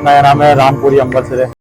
अपना नाम है रामपुरी अम्बरसर।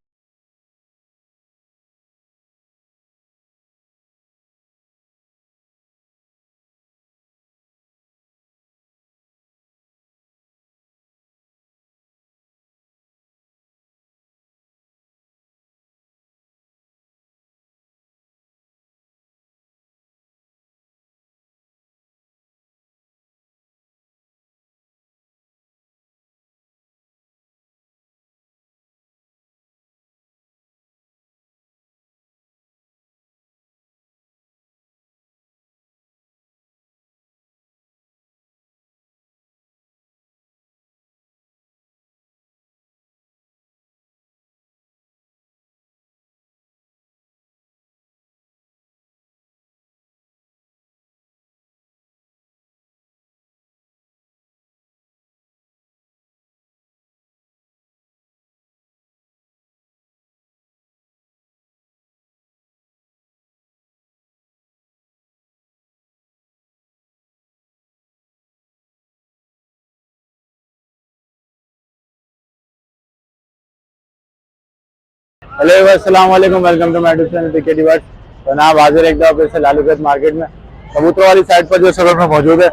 हेलो अस्सलाम वालेकुम, welcome to my YouTube channel PK divers. तो ना हाजिर एक दफा फिर से लालूगंज मार्केट में कबूतर वाली साइड पर जो सड़क में मौजूद है।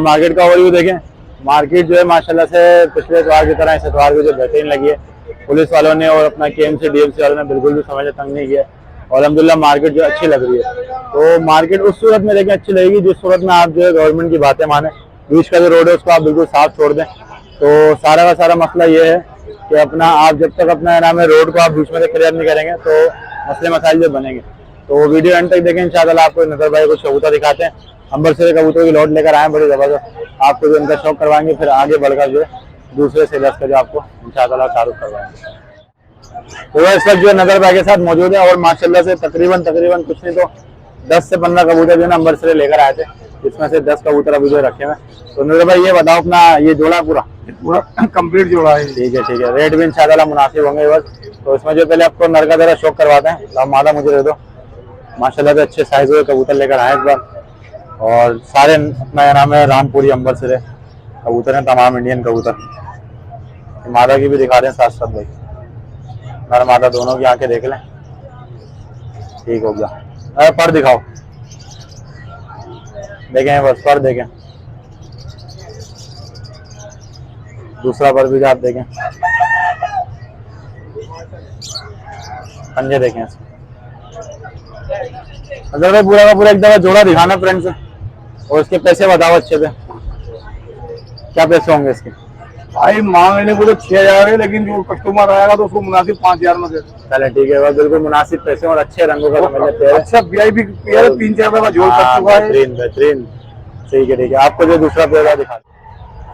मार्केट का ओवरव्यू देखें। मार्केट जो है माशाल्लाह से पिछले इतवार की तरह इस इतवार को जो बेहतरीन लगी है। पुलिस वालों ने और अपना केएमसी डीएमसी वालों ने बिल्कुल भी समझ तंग नहीं किया और अल्हम्दुलिल्लाह मार्केट जो अच्छी लग रही है। तो मार्केट उस सूरत में देखें अच्छी लगेगी जिस सूरत में आप जो है गवर्नमेंट की बातें माने, बीच का जो रोड है उसको आप बिल्कुल साफ छोड़ दें। तो सारा का सारा मसला ये है कि अपना आप जब तक अपना नाम है रोड को आप बीच में से क्लियर नहीं करेंगे तो मसले मसाइल जो बनेंगे। तो वीडियो एंड तक देखें, इंशाल्लाह आपको नजर भाई कुछ कबूतर दिखाते हैं। अम्बरसर कबूतर की लॉट लेकर आए बड़ी जबरदस्त, आपको जो इनका शौक करवाएंगे, फिर आगे बढ़कर जो है दूसरे सेलर्स का जो आपको इंशाल्लाह तारुफ करवाएंगे। तो वह इस वक्त जो नजर भाई के साथ मौजूद है और माशाल्लाह से तकरीबन कुछ नहीं तो 10 से 15 कबूतर जो है अम्बरसर लेकर आए थे, जिसमें से 10 कबूतर अभी जो रखे हुए। तो नजर भाई ये बताओ अपना ये जोड़ा पूरा कंप्लीट जोड़ा है। ठीक है, रेट भी इंशाल्लाह मुनासिब होंगे बस। तो इसमें जो पहले आपको नर का जरा शौक करवाते हैं। तो मादा मुझे दे दो। माशाल्लाह से अच्छे साइज हुए कबूतर लेकर आए इस बार और सारे अपना नाम है रामपुरी अम्बरसर कबूतर हैं, तमाम इंडियन कबूतर। मादा की भी दिखा रहे हैं साथ साथ भाई, नर मादा दोनों की आंखें देख लें। ठीक हो गया, अरे पर दिखाओ, देखें बस पर देखें, दूसरा पर भी आप देखें, पंजे देखें। अगर भाई पूरा का पूरा एक दफा जोड़ा दिखाना फ्रेंड से और इसके पैसे बताओ अच्छे से, क्या पैसे होंगे इसके? भाई मांगने को तो 6,000 है, लेकिन जो कस्टमर आएगा तो उसको मुनासिब 5,000 में दे। चले ठीक है, बिल्कुल मुनासिब पैसे और अच्छे रंगों का समझ लेते हैं। अच्छा वीआईपी पेयर 3-4 का जोड़ कर चुका है। बेहतरीन। ठीक है, आपको जो दूसरा पेयर दिखा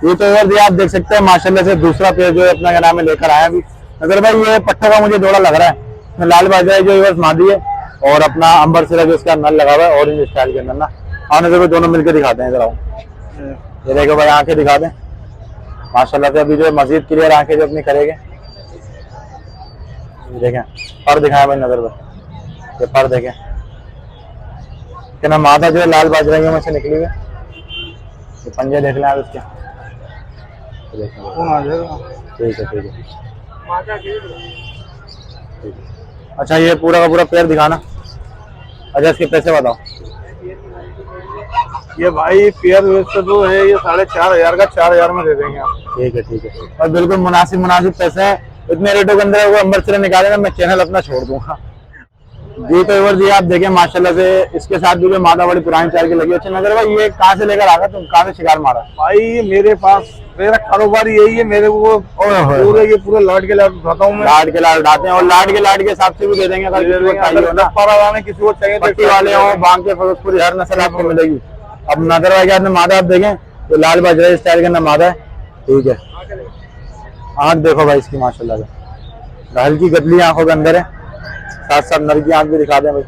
ये तो यार आप देख सकते हैं माशाल्लाह से दूसरा पेयर जो है अपना क्या नाम है लेकर आया अभी। अगर भाई ये पट्टों का मुझे जोड़ा लग रहा है, लाल बाजारी जो इवर्स मादी है और अपना अम्बरसर जो इसका नल लगा हुआ है ऑरेंज स्टाइल के अंदर ना। और नजर दोनों मिलकर दिखाते हैं इधर आओ। ये देखो भाई आंखें दिखा दें माशाल्लाह से, अभी जो मजीद क्लियर आंखें जो अपनी करेंगे। देखें पर दिखाएं भाई नजर पर, ये पर देखें कि ना मादा जो है लाल बाजराइयों में से निकली हुई है। ये पंजे देख लें आप इसके, ठीक है। अच्छा ये पूरा का पूरा पेयर दिखाना। अच्छा इसके पैसे बताओ। ये भाई पेयर वैसे तो है ये 4,500 का 4,000 में दे देंगे आप। ठीक है और बिल्कुल मुनासिब पैसे हैं। इतने रेटों के अंदर वो अम्बरसर निकाले ना, मैं चैनल अपना छोड़ दूंगा जी। तो एवर जी आप देखें माशाल्लाह से इसके साथ भी जो मादा बड़ी पुरानी चार की लगी। अच्छा नजर भाई ये कहाँ से लेकर आगा, तुम कहाँ से शिकार मारा? भाई मेरे पास मेरा कारोबार यही है, मेरे को पूरे लाड के लाड उठाता हूँ मैं। लाड के लाड उठाते हैं और लाड के हिसाब से भी दे देंगे। अगर किसी को चाहिए पट्टी वाले हो बांग के फिरोजपुरी हर नस्ल आपको मिलेगी। अब नजर भाई के मादा आप देखें तो लाल बाजरा स्टाइल के अंदर मादा है। ठीक है, आँख देखो भाई इसकी माशाल्लाह से, हल्की गदली आंखों के अंदर है, साथ साथ नर की आंख भी दिखा दें भाई।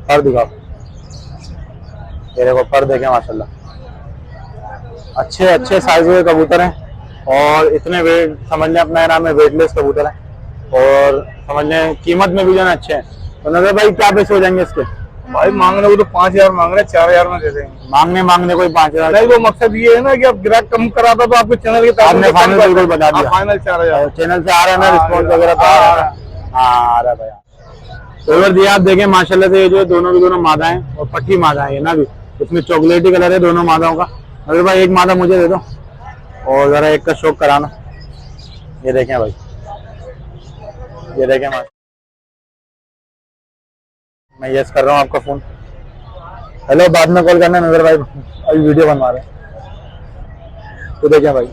पर दिखाओ, ये देखो पर देखें माशाल्लाह, अच्छे साइज के कबूतर हैं और इतने वेट समझ लें अपना नाम है वेटलेस कबूतर है और समझ लें कीमत में भी जो है अच्छे हैं। तो नजर भाई क्या पैसे हो जाएंगे इसके? भाई मांगने को तो 5,000 मांग रहे हैं, 4,000 में दे देंगे। मांगने कोई 5,000? नहीं, वो मकसद ये है ना कि अब ग्राहक कम कराता तो आपके चैनल के आपने फाइनल बिल्कुल बता दिया। फाइनल 4,000 चैनल से आ रहा है ना, रिस्पॉन्स वगैरह तो आ रहा है। हाँ आ रहा है भैया। तो इधर दिया आप देखें माशाल्लाह से, ये जो दोनों की दोनों मादा हैं और पट्टी मादा है ना भी, इसमें चॉकलेटी कलर है दोनों मादाओं का। अरे भाई एक मादा मुझे दे दो और जरा एक का शौक कराना। ये देखें भाई, ये देखें मैं यस कर रहा हूँ आपका फोन। हेलो, बाद में कॉल करना नजर भाई, अभी वीडियो बनवा रहे हैं। तो देखें भाई,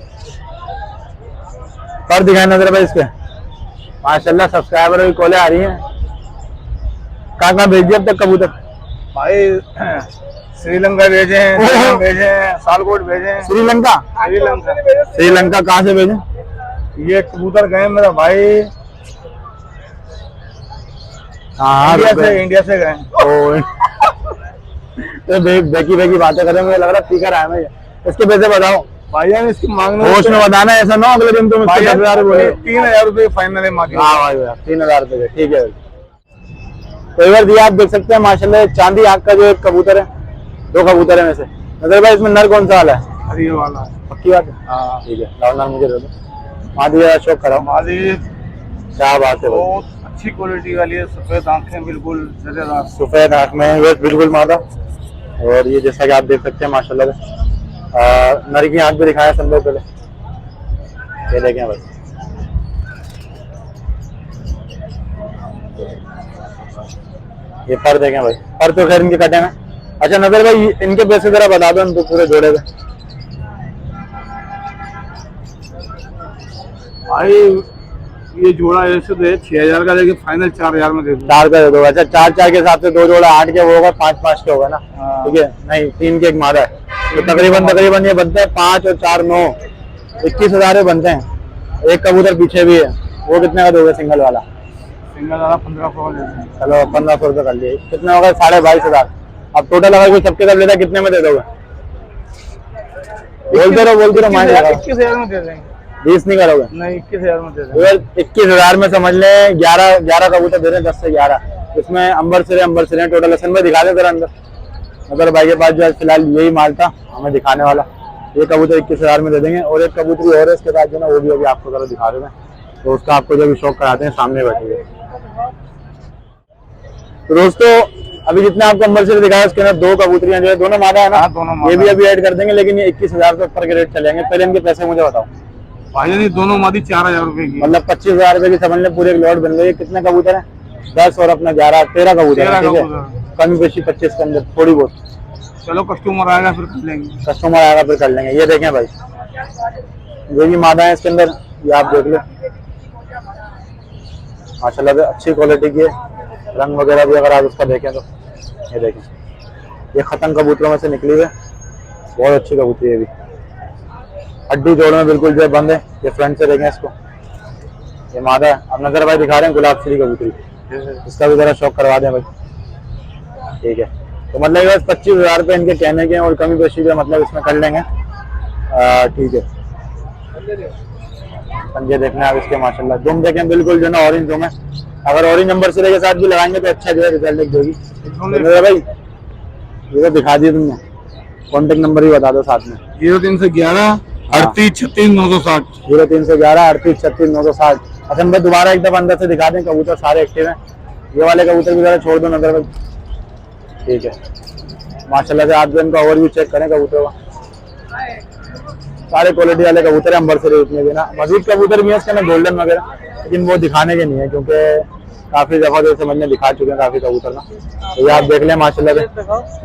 पर दिखाए नजर भाई इसके, माशाल्लाह सब्सक्राइबर की कॉलें आ रही हैं। कहाँ भेज दिया अब तक कबूतर? भाई श्रीलंका भेजे हैं, भेजे हैं, सालकोट भेजे हैं। श्रीलंका? श्रीलंका कहाँ से भेजे? ये कबूतर गए मेरा भाई हाँ इंडिया से गए। तो बेकी बातें करें, मुझे लग रहा है स्पीकर आया मैं। इसके पैसे बताओ भाईजान, इसकी मांगने होश में बताना, ऐसा ना अगले दिन तुम 10,000 बोले। 3,000 रुपये फाइनल है मांगे। हाँ भाई 3,000 रुपये, ठीक है। तो इधर दिया आप देख सकते हैं माशाल्लाह, चांदी आंख का जो एक कबूतर है, 2 कबूतर है में से। नजर भाई इसमें नर कौन सा वाला है? अरे ये वाला पक्की बात है? हाँ ठीक है, लाओ नर मुझे दे दो। मादी शौक कराओ। मादी क्या बात है, बहुत अच्छी क्वालिटी वाली है, सफेद आंखें बिल्कुल जगह, सफेद आंख में ये बिल्कुल मादा। और ये जैसा कि आप देख सकते हैं माशाल्लाह से, नर की आंख भी दिखाया संभव पहले, ये देखें भाई। ये पर देखें भाई, पर तो खैर इनके कटे हैं। अच्छा नजर भाई, इनके पैसे जरा बता दो, तो पूरे जोड़े में भाई ये जोड़ा ऐसे तो 6,000 का, लेकिन फाइनल 4,000 में दे दो। 4 का दे दो। अच्छा 4 के हिसाब से 2 जोड़ा 8 के वो होगा, 5 के होगा ना? हाँ। ठीक है, नहीं 3 के एक मादा है, तो तकरीबन ये बनते हैं 5 और 4 9, 21,000 बनते हैं। एक कबूतर पीछे भी है, वो कितने का दोगे सिंगल वाला? सिंगल वाला 1,500 का दे देंगे। चलो 1,500 रुपये कर लिए, कितने होगा? 22,500। अब टोटल अगर कोई सबके सब लेता है कितने में दे दोगे? बोलते रहो 21,000 में दे देंगे। 20 नहीं करोगे? नहीं 21,000 में दे देंगे। 21,000 में समझ लें 11 कबूतर दे रहे हैं, 10 से 11। इसमें अंबर सिरे टोटल असल में दिखा दे जरा अंदर। मतलब भाई के पास जो है फिलहाल यही माल था हमें दिखाने वाला। ये कबूतर 21,000 में दे देंगे। और एक कबूतरी और है इसके साथ जो ना, वो भी अभी आपको जरा दिखा रहे हैं, तो उसका आपको जो भी शौक कराते हैं सामने बैठे। तो दोस्तों अभी जितने आपको अंबर सिरे दिखाया उसके अंदर 2 कबूतरियां जो है, दोनों मादा है ना? दोनों मादा। ये भी अभी ऐड कर देंगे, लेकिन ये 21,000 से ऊपर के रेट चलेंगे। पहले इनके पैसे मुझे बताओ। भाई नहीं, दोनों मादी 4,000 रुपए की, मतलब 25,000 रुपए की समझ लें पूरे लॉट बन गई। कितने कबूतर है? 10 और अपना 11, 13 कबूतर है। ठीक है, कमी पेशी 25 के अंदर थोड़ी बहुत। चलो कस्टमर आएगा फिर कर लेंगे। कस्टमर आएगा फिर कर लेंगे। ये देखें भाई, जो भी मादा है इसके अंदर, ये आप देख लो माशाल्लाह से अच्छी क्वालिटी की है। रंग वगैरह भी अगर आप उसका देखें तो ये देखें, ये खतंग कबूतरों में से निकली हुई है, बहुत अच्छी कबूतरी है। भी हड्डी जोड़ में बिल्कुल जो है बंद है। ये फ्रंट से देखें इसको, ये मादा है। अब नजर भाई दिखा रहे हैं गुलाब श्री कबूतरी, इसका भी जरा शौक करवा दें भाई। ठीक है, तो मतलब बस 25,000 रुपये इनके कहने के, और कमी पेशी भी मतलब इसमें कर लेंगे। ठीक है, पंजे देखना है इसके माशाल्लाह। दुम देखें बिल्कुल जो ना ऑरेंज दुम है। अगर ऑरेंज नंबर सिरे के साथ भी लगाएंगे तो अच्छा जो है रिजल्ट देगी। तो भाई ये तो दिखा दिया तुमने, कॉन्टेक्ट नंबर भी बता दो साथ में। 0311 38 36 960। 0311 38 36 960। अच्छा भाई दोबारा एक दफा अंदर से दिखा दें, कबूतर सारे एक्टिव हैं। ये वाले कबूतर भी जरा छोड़ दो नजर भाई। ठीक है, माशाल्लाह से आप जो इनका ओवरव्यू चेक करें कबूतर का, सारे क्वालिटी वाले कबूतर हैं। अंबर से इतने भी ना, मजीद कबूतर भी है इसके ना गोल्डन वगैरह, लेकिन वो दिखाने के नहीं है क्योंकि काफी दफा जो समझने दिखा चुके हैं काफी कबूतर ना। तो ये आप देख लें माशाल्लाह से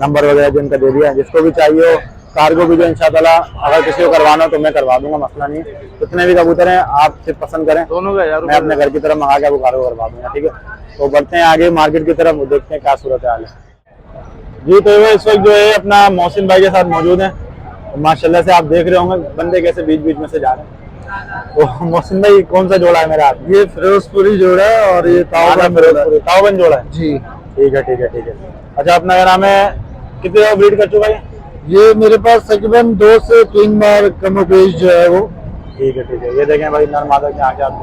नंबर वगैरह जो इनका दे दिया है। जिसको भी चाहिए हो कार्गो भी जो इंशाल्लाह अगर किसी को करवाना हो तो मैं करवा दूंगा, मसला नहीं है। जितने भी कबूतर हैं आप सिर्फ पसंद करें, दोनों का 1,000 मैं अपने घर की तरफ मंगा के आपको कार्गो करवा दूंगा। ठीक है, तो बढ़ते हैं आगे मार्केट की तरफ, देखते हैं क्या सूरत हाल है। जी तो इस वक्त जो है अपना मोहसिन भाई के साथ मौजूद है। माशाल्लाह से आप देख रहे होंगे बंदे कैसे बीच बीच में से जा रहे हैं। तो मोहसिन भाई कौन सा जोड़ा है मेरा हाथ? ये फिरोजपुरी जोड़ा है और ये ताओबन जोड़ा है जी। ठीक है ठीक है ठीक है। अच्छा अपना नाम है, कितने ब्रीड कर चुका है? ये मेरे पास तकरीबन 2 से 3 बार कम पेश जो है वो। ठीक है ठीक है। ये देखें भाई नर मादा के आगे आप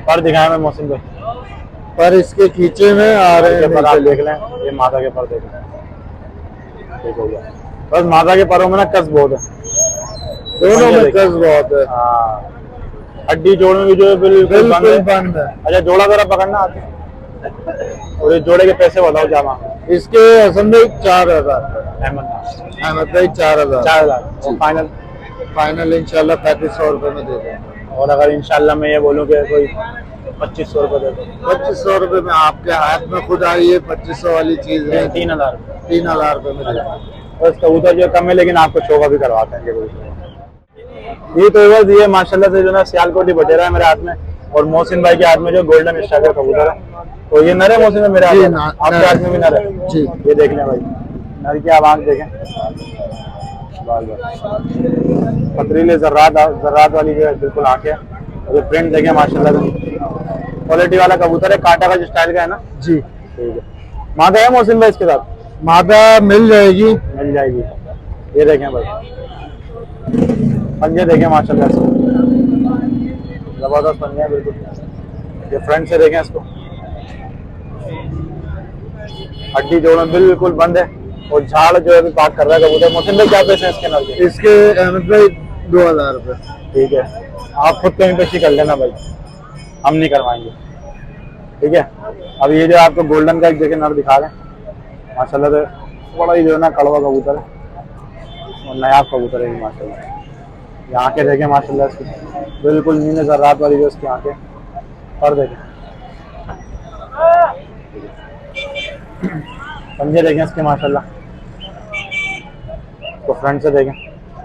पर दिखाया मैं मोहसिन भाई, पर इसके खींचे में आ रहे के पर आप हैं। देख लें, ये मादा के पर देख लें, ठीक हो गया। बस मादा के परों में ना कस बहुत है, दोनों पंजे में देखिए। कस बहुत है, हाँ, हड्डी जोड़ में भी जो है बिल्कुल बंद बिल्कुल है। बंद है। अच्छा जोड़ा जरा पकड़ना आते, और ये जोड़े के पैसे बताओ क्या मांगे? इसके असल में 4,000, अहमद नाम, अहमद भाई 4,000, 4,000 और फाइनल। फाइनल इंशाल्लाह 3,500 रुपए में दे देंगे। और अगर इंशाल्लाह मैं ये बोलूँ कि कोई 2,500 रुपये दे दो, 2,500 रुपए में आपके हाथ में खुद आई है, 2,500 वाली चीज है, 3,000। 3,000 रुपए में दे देंगे। बस कबूतर जो कम है, लेकिन आपको शो का भी करवाते हैं ये तो बस ये माशाल्लाह से जो ना सियालकोटी बटेरा है मेरे हाथ में, और मोहसिन भाई के हाथ में जो गोल्डन स्ट्राइकर कबूतर है, तो ये नर है मोहसिन भाई मेरे हाथ जी, में, आपके हाथ में भी नर है जी। ये देख लें भाई, नर की आप आँख देखें, बाल बाल पथरीले जर्रात वाली जो है बिल्कुल आँखें, और ये प्रिंट देखें माशाल्लाह से क्वालिटी वाला कबूतर है, कांटा का जो स्टाइल का है ना। जी ठीक है, मादा है मोहसिन भाई इसके साथ? मादा मिल जाएगी, मिल जाएगी। ये देखें भाई, पंजे देखें माशाल्लाह से, जबरदस्त पंजे हैं बिल्कुल। ये फ्रंट से देखें इसको, हड्डी जोड़ बिल्कुल बंद है, और झाड़ जो है अभी पाक कर रहा है कबूतर। मोहसिन भाई क्या पैसे हैं इसके नर के? इसके अहमद भाई 2,000 रुपए। ठीक है, आप खुद कहीं पेशी कर लेना भाई, हम नहीं करवाएंगे, ठीक है। अब ये जो आपको गोल्डन का एक देखे नर दिखा रहे हैं माशाल्लाह से, बड़ा ही जो है ना कड़वा कबूतर है, और नया कबूतर है माशाल्लाह। ये आँखें देखें माशाल्लाह इसकी, बिल्कुल नीले जर्रात वाली जो इसकी आँखें, पर देखें पंजे देखें इसके माशाल्लाह, तो फ्रंट से देखें।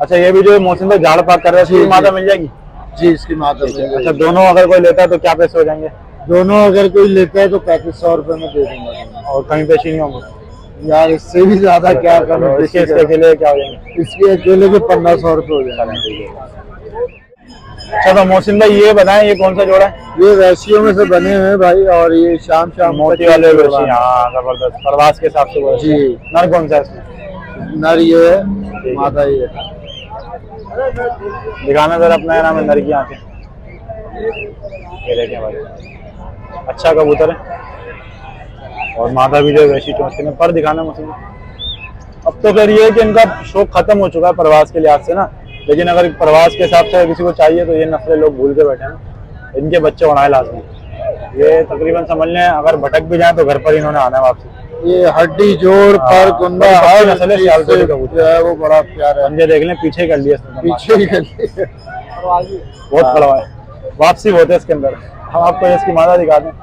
अच्छा ये भी जो मोहसिन भाई झाड़ पाक कर रहे हैं, इसकी मादा मिल जाएगी? जी इसकी मादा मिल अच्छा जाएगी। दोनों अगर कोई लेता है तो क्या पैसे हो जाएंगे? दोनों अगर कोई लेता है तो 3,500 रुपए में दे दूंगा, और कहीं पेशी नहीं होंगे यार इससे भी ज्यादा क्या करूं। इसके अकेले क्या हो जाएंगे? इसके अकेले के 1,500 रुपए हो जाएंगे। अच्छा तो मोहसिन भाई ये बताएं, ये कौन सा जोड़ा है? ये वैशियों में से बने हुए हैं भाई, और ये शाम शाम मोती वाले वैशी, हाँ जबरदस्त, प्रवास के हिसाब से वो है। जी। नर कौन सा है इसमें? नर ये है, है। मादा ये है। दिखाना जरा अपना नाम है, नर की आंखें ये देखें भाई, अच्छा कबूतर है, और मादा भी जो है वैसी चौंकी में। पर दिखाना मुझे, अब तो फिर ये है कि इनका शौक खत्म हो चुका है प्रवास के लिहाज से ना, लेकिन अगर प्रवास के हिसाब से किसी को चाहिए तो ये नस्लें लोग भूल के बैठे हैं, इनके बच्चे बनाए लाजमी। ये तकरीबन समझ लें अगर भटक भी जाए तो घर पर इन्होंने आना है वापसी। ये हड्डी जोड़ पर कुंडा हर हर नस्ल है, चीज सियालकोटी से कबूतर जो है वो बड़ा प्यारा है। पंजे देख लें, पीछे ही कर लिया इसने, पीछे ही कर लिए। बहुत बड़ा है, वापसी बहुत है इसके अंदर। हम आपको इसकी मादा दिखाते हैं,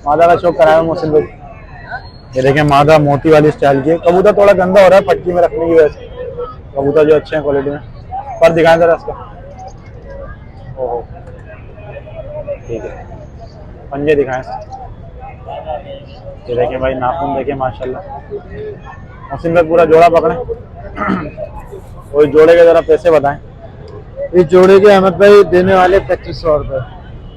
मादा का शौक कराया मोहसिन भाई। ये देखें मादा मोती वाली स्टाइल की, कबूतर थोड़ा गंदा हो रहा है पटकी में रखने की वजह से, कबूतर जो अच्छे हैं क्वालिटी में। पर दिखाएं जरा इसका, ओहो ठीक है, पंजे दिखाएं। ये देखें भाई, नाखून देखें माशाल्लाह। मोहसिन भाई पूरा जोड़ा पकड़े, वही जोड़े के जरा पैसे बताएं। इस जोड़े के अहमद भाई देने वाले 2,500 रुपए।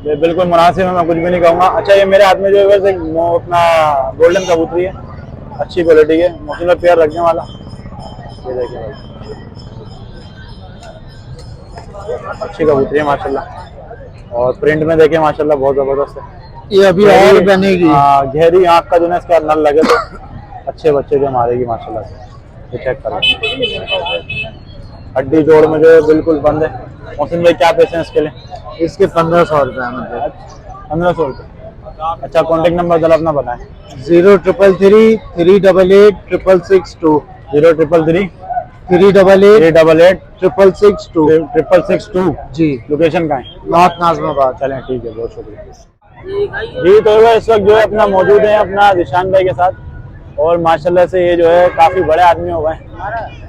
ये बिल्कुल मुनासिब है, मैं कुछ भी नहीं कहूँगा। अच्छा ये मेरे हाथ में जो है वैसे अपना गोल्डन कबूतरी है, अच्छी क्वालिटी है, मोहसिन भाई पेयर रखने वाला। ये देखिए भाई, अच्छी कबूतरी है माशाल्लाह, और प्रिंट में देखें माशाल्लाह बहुत जबरदस्त है। ये अभी और बनेगी। हाँ गहरी आँख का जो है इसका नल लगे तो अच्छे बच्चे जो मारेगी माशाल्लाह से। ये चेक करो, हड्डी जोड़ में जो है बिल्कुल बंद है। मोहसिन भाई क्या पैसे हैं इसके लिए? इसके 1,500 रुपए अहमद भाई। 1,500 रुपये। अच्छा कॉन्टेक्ट नंबर जरा अपना बताएं। 0333 388 662 0333 388 388 662। 662। जी लोकेशन कहाँ है? नॉर्थ नाज़िमाबाद। चलें ठीक है, बहुत शुक्रिया जी। तो इस वक्त जो है अपना मौजूद है अपना जिशान भाई के साथ, और माशाल्लाह से ये जो है काफी बड़े आदमी हो गए,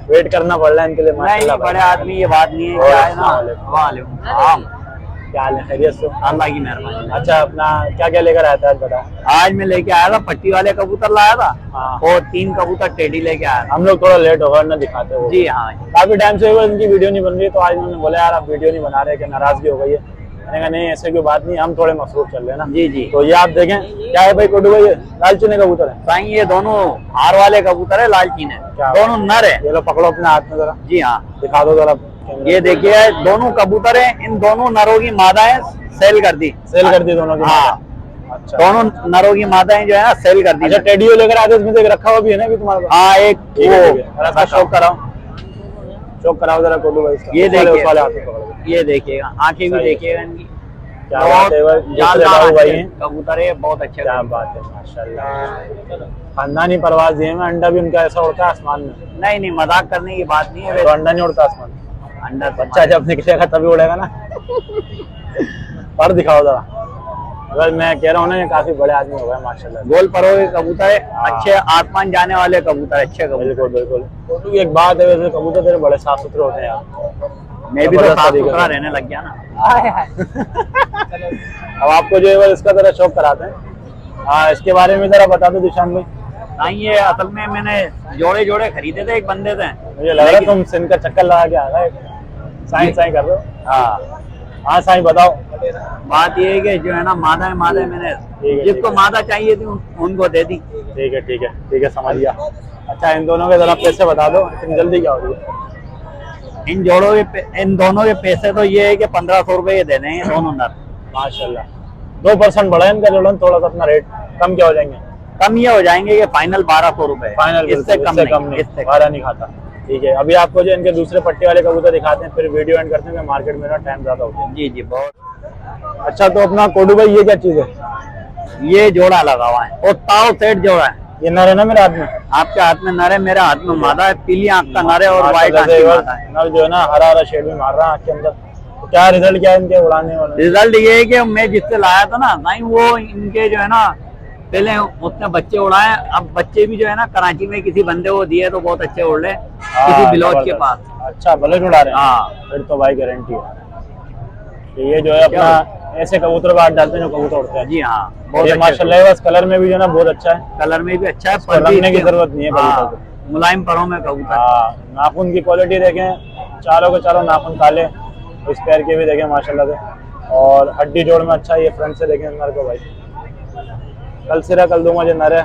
वेट करना पड़ रहा है इनके लिए माशाल्लाह। बड़े आदमी ये बात नहीं है, क्या है ना। वालेकुम सलाम, क्या हाल है, खैरियत से? अल्लाह की मेहरबानी। अच्छा अपना क्या क्या लेकर आया था आज बताओ। आज मैं लेके आया था, पट्टी वाले कबूतर लाया था, हाँ। और 3 कबूतर टेडी लेके आया था। हम लोग थोड़ा लेट हो गए ना दिखाते हो। जी हाँ। काफी टाइम से इनकी वीडियो नहीं बन रही, तो आज उन्होंने बोला यार आप वीडियो नहीं बना रहे, कि नाराजगी हो गई है। मैंने कहा नहीं ऐसे कोई बात नहीं, हम थोड़े मसरूफ चल रहे हैं ना। जी जी। तो ये आप देखें क्या है भाई, कोडू भाई लाल चुने कबूतर है साईं, ये दोनों हार वाले कबूतर है, लालचीन है, दोनों नर है। ये लो पकड़ो अपने हाथ में जरा, जी हाँ, दिखा दो जरा। ये देखिए दोनों कबूतर है, इन दोनों नरों की मादा है, सेल कर दी। सेल कर दी दोनों की? हाँ, अच्छा, दोनों नरों की माताएं जो है ना सेल कर दी। अच्छा टेडियो लेकर आते इसमें देख रखा हुआ भी है ना भी तुम्हारे पास? हाँ, एक ठीक है, ठीक है। वो इसका शौक कराओ। शौक कराओ जरा कोडू भाई इसका। ये उस वाले देखिए, हाथ में पकड़ के। ये देखिएगा, आंखें भी सही है। देखिएगा इनकी। क्या बात है भाई, दूसरे बाबू भाई हैं। कबूतर है, बहुत अच्छे क्या कबूतर। बात है, माशाल्लाह। खानदानी परवाज दिए में, अंडा भी उनका ऐसा उड़ता है आसमान में। नहीं नहीं, मजाक करने की बात नहीं है। तो अंडा नहीं उड़ता आसमान में? अंडा बच्चा जब निकलेगा तभी उड़ेगा ना। पर दिखाओ जरा। अगर मैं कह रहा हूँ ना, ये काफी बड़े आदमी हो गए माशाल्लाह। गोल परो के कबूतर है, हाँ। अच्छे आसमान जाने वाले कबूतर, अच्छे कबूतर। बिल्कुल बिल्कुल। तो एक बात है, वैसे कबूतर तेरे बड़े साफ सुथरे होते हैं यार। मैं भी तो जबरदस्त साफ तरीके सुथरा से। रहने लग गया ना। अब आपको जो है इसका जरा शौक कराते हैं। हाँ, इसके बारे में जरा बता दो दिशान भाई। नहीं, ये असल में मैंने जोड़े जोड़े खरीदे थे एक बंदे से। मुझे लग रहा है तुम सिंध का चक्कर लगा के आ गए, साई साई कर रहे हो। हाँ, हाँ साई बताओ। बात ये है कि जो है ना मादा है, मादा है, मैंने ठीक जिसको है। मादा चाहिए थी उनको दे दी। ठीक है ठीक है ठीक है, समझ गया। अच्छा, इन दोनों के जरा पैसे बता दो, इतनी जल्दी क्या हो रही है? इन दोनों के पैसे तो ये है कि 1500 रुपए ये देने हैं दोनों नर। माशाल्लाह। 2% बढ़ा है इनका जोड़न, थोड़ा सा अपना रेट कम क्या हो जाएंगे? कम ये हो जाएंगे कि फाइनल 1200 रुपए। फाइनल इससे कम नहीं, इससे कम। 12 नहीं खाता। ठीक है, अभी आपको जो इनके दूसरे पट्टी वाले कबूतर दिखाते हैं, फिर वीडियो एंड करते हैं, मार्केट में ना टाइम ज्यादा हो गया। जी जी, बहुत। अच्छा, तो अपना कोडू भाई ये क्या चीज है? ये जोड़ा लगा हुआ है और ताओ सेट जोड़ा है। ये नर है ना मेरे हाथ में? आपके हाथ में नर है, मेरे हाथ में मादा है। पीली आंख का नर है और व्हाइट आंख माशाल्लाह की से मादा है। नर जो है ना हरा हरा शेड में मार रहा है आँख के अंदर। तो क्या रिजल्ट क्या है इनके उड़ाने वाले? रिजल्ट ये है कि मैं जिससे लाया था ना नहीं, वो इनके जो है ना पहले उसने बच्चे उड़ाए। अब बच्चे भी जो है ना कराची में किसी बंदे को दिए तो बहुत अच्छे उड़ रहे, किसी बिलोच के पास। अच्छा, बलोच उड़ा रहे हैं? हाँ। फिर तो भाई गारंटी है कि ये जो है अपना ऐसे कबूतर को हाथ डालते हैं जो कबूतर उड़ते हैं। जी हाँ, और ये अच्छे माशाल्लाह बस कलर में भी जो है ना बहुत अच्छा है। कलर में भी अच्छा है, इसको रंगने की जरूरत नहीं है कबूतर हाँ, को। मुलायम परों में कबूतर। हाँ, नाखून की क्वालिटी देखें, चारों के चारों नाखून काले। इस पैर के भी देखें माशाल्लाह से, और हड्डी जोड़ में अच्छा है। ये फ्रंट से देखें नर को भाई, कल सिरा कल दूंगा जो नर है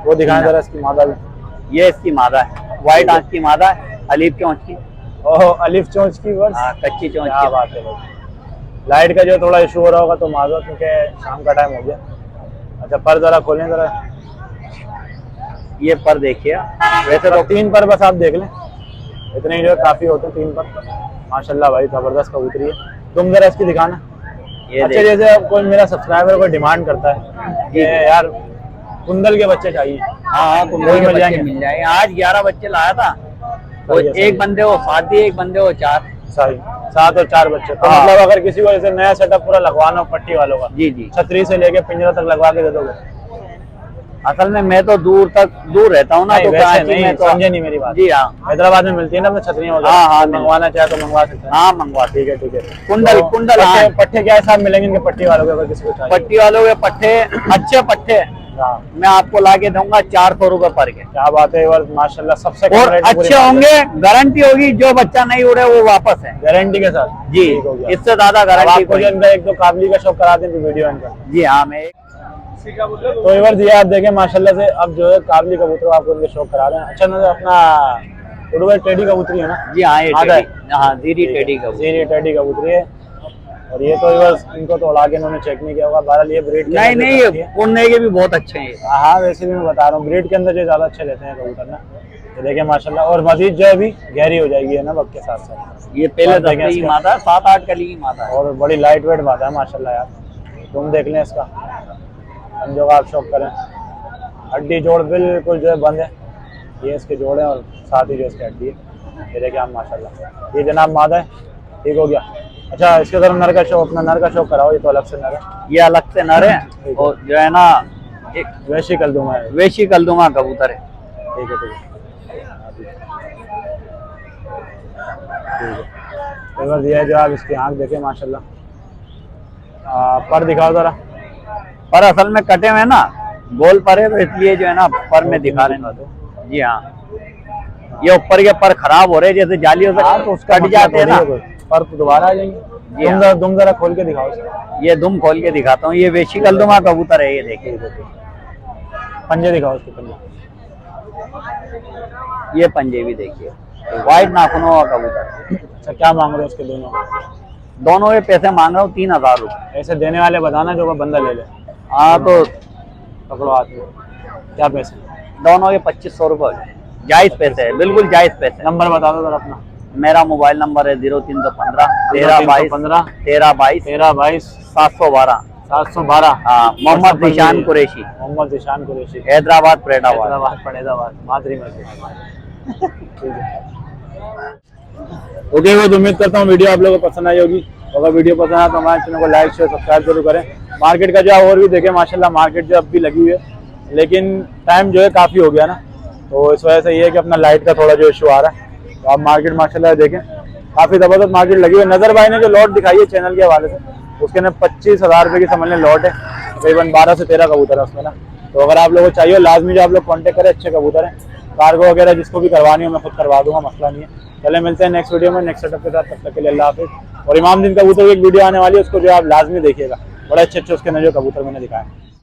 वो दिखाएं जरा इसकी मादा भी। ये इसकी मादा है, व्हाइट आंख की मादा है, अलीफ चोंच की। ओहो, अलिफ चोंच की वर्ष। हाँ, कच्ची चोंच क्या की। बात है भाई। लाइट का जो थोड़ा इशू हो रहा होगा तो माजूर, क्योंकि शाम का टाइम हो गया। अच्छा, पर जरा खोलें जरा। ये पर देखिए, वैसे तो 3 पर बस आप देख लें, इतने ही जो है काफी होते हैं 3 पर। माशाल्लाह भाई, जबरदस्त कबूतरी है। तुम जरा इसकी दिखाना। ये अच्छा, जैसे अब कोई मेरा सब्सक्राइबर कोई डिमांड करता है कि यार कुंदल के बच्चे चाहिए, हाँ, वही मिल जाएंगे? मिल जाएंगे। आज 11 बच्चे लाया था, तो सही है, सही एक है। बंदे को 7 दिए, एक बंदे को 4। सही, 7 और 4 बच्चे। तो हाँ। मतलब अगर किसी को जैसे नया सेटअप पूरा लगवाना हो पट्टी वालों का, जी जी, छतरी से लेके पिंजरा तक लगवा के दे दोगे? असल में मैं तो दूर रहता हूँ ना, नहीं, तो वैसे कराची नहीं, में तो समझे नहीं मेरी बात। जी हाँ, हैदराबाद में मिलती है ना अपने छतरियाँ वगैरह? हाँ, हाँ, मंगवाना चाहे तो मंगवा सकते हैं। हाँ मंगवा। ठीक है ठीक है। कुंडल तो कुंडल, हाँ। पट्टे क्या हिसाब मिलेंगे इनके पट्टी वालों के अगर किसी को चाहिए? पट्टी वालों के पट्टे, अच्छे पट्टे हाँ, मैं आपको ला के दूंगा 400 रुपए पर के। क्या बात है। और माशाल्लाह सबसे कम और रेट में पूरी अच्छे बात है। होंगे, गारंटी होगी, जो बच्चा नहीं उड़े वो वापस है। गारंटी के साथ? जी, ठीक हो गया। इससे ज्यादा अब गारंटी आपको जो कोई। इनका एक दो काबली का शौक करा दें तो वीडियो इनका। जी हाँ, मैं तो इवर दिया आप देखें माशाल्लाह से, अब जो है काबली कबूतर आपको इनके शौक करा रहे हैं। अच्छा ना, अपना उड़वे टेडी कबूतरी है ना? जी हाँ, ये आधा है? टेडी, हाँ जीरी टेडी का। जीरी टेडी कबूतरी है। और ये तो इवर इनको तो उड़ा के इन्होंने चेक नहीं किया होगा। बहरहाल ये ब्रीड के नहीं अंदर नहीं, जो ये रहती है। उड़ने के भी बहुत अच्छे हैं ये। हाँ, वैसे भी मैं बता रहा हूँ ब्रीड के अंदर जो ज्यादा अच्छे रहते हैं कबूतर ना। तो देखिए माशाल्लाह, और मजीद जो है अभी गहरी हो जाएगी है ना वक्त के साथ साथ। ये पहले और देखें दफ्ते की इसका- माता है, 7-8 कली की माता है। और बड़ी लाइट वेट माता है माशाल्लाह यार। तुम देख लें इसका, हम जो आप शौक करें। हड्डी जोड़ बिल्कुल जो है बंद है। ये इसके जोड़ हैं और साथ ही जो इसकी हड्डी है। ये देखिए आप माशाल्लाह। ये जनाब मादा है, ठीक हो गया। अच्छा, इसके तरफ नर का शौक, अपना नर का शौक कराओ। ये तो अलग से नर है, ये अलग से नर है, और जो है ना एक वैसे ही कर दूंगा। वेशी कलदुमा कबूतर है। ठीक है ठीक है ठीक है। इधर दिया है जो आप इसकी आँख देखें माशाल्लाह। पर दिखाओ जरा। पर असल में कटे हुए ना, गोल पर है, तो इसलिए जो है ना पर में दिखा रहे हैं। जी हाँ, ये ऊपर के पर खराब हो रहे हैं, जैसे जालियों से हाँ, तो उसका कट जाते हैं ना। पर तो दोबारा आ जाएंगे। जी हाँ। तुम जरा खोल के दिखाओ इसे। ये दुम खोल के दिखाता हूँ, ये वेशी कलदुमा कबूतर है, ये देखिए। पंजे दिखाओ उसके पंजे। ये पंजे भी देखिए, व्हाइट नाखूनों का कबूतर। अच्छा, क्या मांग रहे हो उसके दोनों? दोनों के पैसे मांग रहा हूँ 3000 रुपये। ऐसे देने वाले बताना जो कोई बंदा ले ले। हाँ तो पकड़ो हाथ में, क्या पैसे? दोनों के 2500 रुपये जायज़ पैसे है, बिल्कुल जायज़ पैसे। नंबर बता दो सर अपना। मेरा मोबाइल नंबर है 0315 1322 1322 712 712। हाँ, मोहम्मद निशान कुरैशी, मोहम्मद निशान कुरैशी, हैदराबाद परेडाबाद। हैदराबाद फरीदाबाद मादरी मस्जिद। ठीक है, ओके। वो उम्मीद करता हूँ वीडियो आप लोगों को पसंद आई होगी। अगर वीडियो पसंद आया तो हमारे चैनल को लाइक शेयर सब्सक्राइब जरूर करें। मार्केट का जो और भी देखें, माशाल्लाह मार्केट जो अब भी लगी हुई है, लेकिन टाइम जो है काफ़ी हो गया ना, तो इस वजह से ये है कि अपना लाइट का थोड़ा जो इशू आ रहा है। तो आप मार्केट माशाल्लाह देखें, काफ़ी ज़बरदस्त मार्केट लगी हुई है। नज़र भाई ने जो लॉट दिखाई है चैनल के हवाले से, उसके ना 25,000 रुपये की समझ लें लॉट है, तकरीबन 12 से 13 कबूतर है उसमें ना। तो अगर आप लोगों को चाहिए लाजमी जो आप लोग कॉन्टेक्ट करें, अच्छे कबूतर हैं। कार्गो वगैरह जिसको भी करवानी हो मैं खुद करवा दूंगा, मसला नहीं है। चले मिलते हैं नेक्स्ट वीडियो में नेक्स्ट सेटअप के साथ, तब तक के लिए अल्लाह हाफिज़। और इमाम दिन कबूतर की एक वीडियो आने वाली है, उसको जो आप लाजमी देखिएगा, बड़े अच्छे उसके नजर कबूतर मैंने दिखाए।